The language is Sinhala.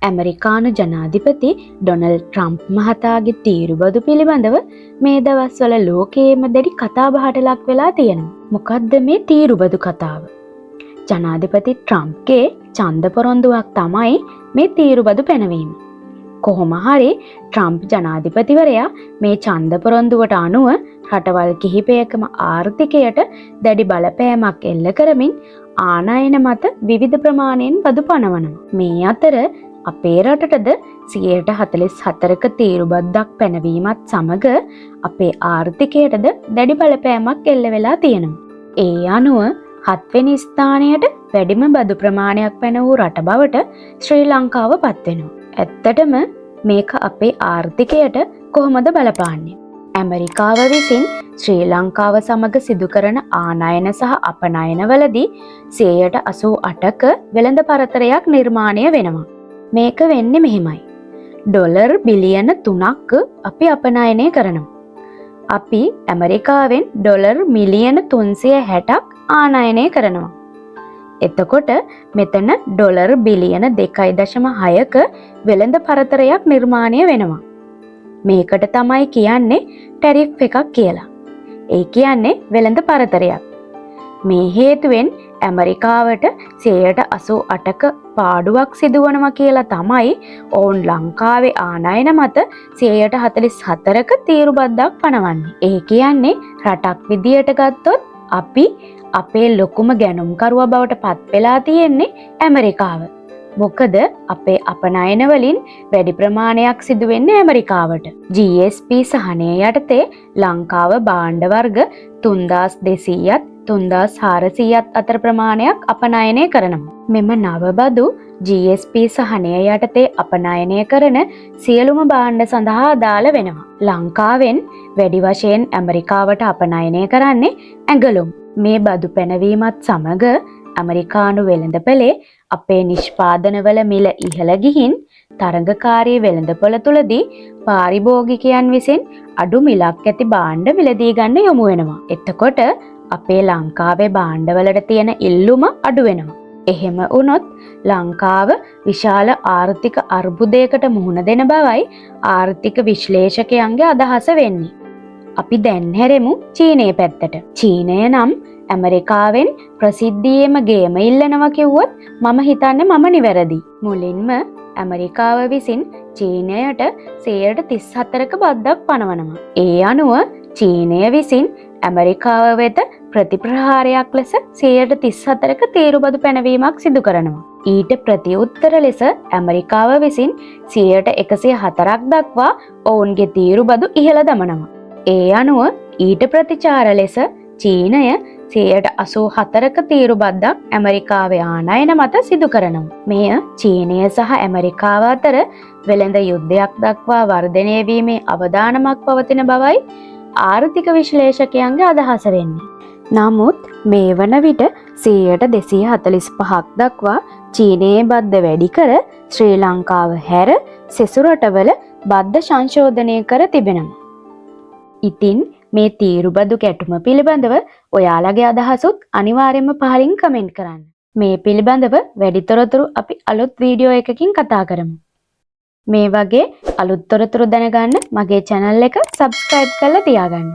ඇමරිකානු ජනාධිපති ඩොනල්ඩ් ට්‍රම්ප් මහතාගේ තීරුබදු පිළිබඳව මේ දවස්වල ලෝකයේම දැඩි කතාබහට ලක් වෙලා තියෙනවා. මොකද්ද මේ තීරුබදු කතාව? ජනාධිපති ට්‍රම්ප්ගේ ඡන්ද පොරොන්දුවක් තමයි මේ තීරුබදු පැනවීම. කොහොම හරි ට්‍රම්ප් ජනාධිපතිවරයා මේ ඡන්ද පොරොන්දුවට අනුව රටවල් කිහිපයකම ආර්ථිකයට දැඩි බලපෑමක් එල්ල කරමින් ආනයන මත විවිධ ප්‍රමාණයෙන් බදු පනවනවා. මේ අතර අපේ රටටද 144ක තීරුබද්දක් පැනවීමත් සමග අපේ ආර්ථිකයටද දැඩි බලපෑමක් එල්ල වෙලා තියෙනවා. ඒ අනුව 7 වෙනි ස්ථානයට වැඩිම බදු ප්‍රමාණයක් පැන වූ රට බවට ශ්‍රී ලංකාව පත් වෙනවා. ඇත්තටම මේක අපේ ආර්ථිකයට කොහොමද බලපාන්නේ? ඇමරිකාව විසින් ශ්‍රී ලංකාව සමග සිදු කරන ආනයන සහ අපනයනවලදී 88%ක වෙළඳ පරතරයක් නිර්මාණය වෙනවා. මේක වෙන්නේ මෙහෙමයි. ඩොලර් බිලියන 3ක් අපි අපනයනය කරනවා. අපි ඇමරිකාවෙන් ඩොලර් මිලියන 360ක් ආනයනය කරනවා. එතකොට මෙතන ඩොලර් බිලියන 2.6ක වෙළඳ පරතරයක් නිර්මාණය වෙනවා. මේකට තමයි කියන්නේ ටැරිෆ් එකක් කියලා. ඒ කියන්නේ වෙළඳ පරතරයක්. මේ හේතුවෙන් ඇමරිකාවට 88%ක පාඩුවක් සිදුවනවා කියලා තමයි ඔවුන් ලංකාවේ ආනයන මත 144ක තීරුබද්දක් පනවන්නේ. ඒ කියන්නේ රටක් විදියට ගත්තොත් අපි අපේ ලොකුම ගැනුම්කරුවා බවට පත් වෙලා තියෙන්නේ ඇමරිකාව. මොකද අපේ අපනයන වලින් වැඩි ප්‍රමාණයක් සිදු වෙන්නේ ඇමරිකාවට. GSP සහනය යටතේ ලංකාව භාණ්ඩ වර්ග 3200ත් 3400ත් අතර ප්‍රමාණයක් අපනයනය කරනවා. මෙම නවබදු GSP සහනය යටතේ අපනයනය කරන සියලුම භාණ්ඩ සඳහා අදාළ වෙනවා. ලංකාවෙන් වැඩි වශයෙන් ඇමරිකාවට අපනයනය කරන්නේ ඇඟලුම්. මේ බදු පැනවීමත් සමග ඇමරිකානු වෙළඳපොලේ අපේ නිෂ්පාදනවල මිල ඉහළ ගිහින් තරඟකාරී වෙළඳපොළ තුලදී පාරිභෝගිකයන් විසින් අඩු මිලක් ඇති භාණ්ඩ මිලදී ගන්න යොමු වෙනවා. එතකොට අපේ ලංකාවේ භාණ්ඩවලට තියෙන ඉල්ලුම අඩු වෙනවා. එහෙම වුණොත් ලංකාව විශාල ආර්ථික අර්බුදයකට මුහුණ දෙන බවයි ආර්ථික විශ්ලේෂකයන්ගේ අදහස වෙන්නේ. අපි දැන් හැරෙමු චීනය පැත්තට. චීනය නම් ඇමරිකාවෙන් ප්‍රසිද්ධියේම ගේම ඉල්ලනවා කිව්වොත් මම හිතන්නේ මම නිවැරදි. මුලින්ම ඇමරිකාව විසින් චීනයට 134ක බද්දක් පනවනවා. ඒ අනුව චීනය විසින් ඇමරිකාව වෙත ප්‍රතිප්‍රහාරයක් ලෙස 134ක තීරුබදු පැනවීමක් සිදු කරනවා. ඊට ප්‍රතිඋත්තර ලෙස ඇමරිකාව විසින් 104ක් දක්වා ඔවුන්ගේ තීරුබදු ඉහළ දමනවා. ඒ අනුව ඊට ප්‍රතිචාර ලෙස චීනය 184ක තීරුබද්දක් ඇමරිකාවේ ආනයන මත සිදු කරනවා. මෙය චීනය සහ ඇමරිකාව අතර වෙළඳ යුද්ධයක් දක්වා වර්ධනය වීමේ අවදානමක් පවතින බවයි ආර්ථික විශ්ලේෂකයන්ගේ අදහස වෙන්නේ. නමුත් මේ වන විට 245ක් දක්වා චීනයේ බද්ද වැඩි කර ශ්‍රී ලංකාව හැර සෙසු රටවල බද්ද සංශෝධනය කර තිබෙනවා. ඉතින් මේ තීරුබදු ගැටුම පිළිබඳව ඔයාලගේ අදහසුත් අනිවාර්යයෙන්ම පහලින් කමෙන්ට් කරන්න. මේ පිළිබඳව වැඩි තොරතුරු අපි අලුත් වීඩියෝ එකකින් කතා කරමු. මේ වගේ අලුත් තොරතුරු දැනගන්න මගේ channel එක subscribe කරලා තියාගන්න.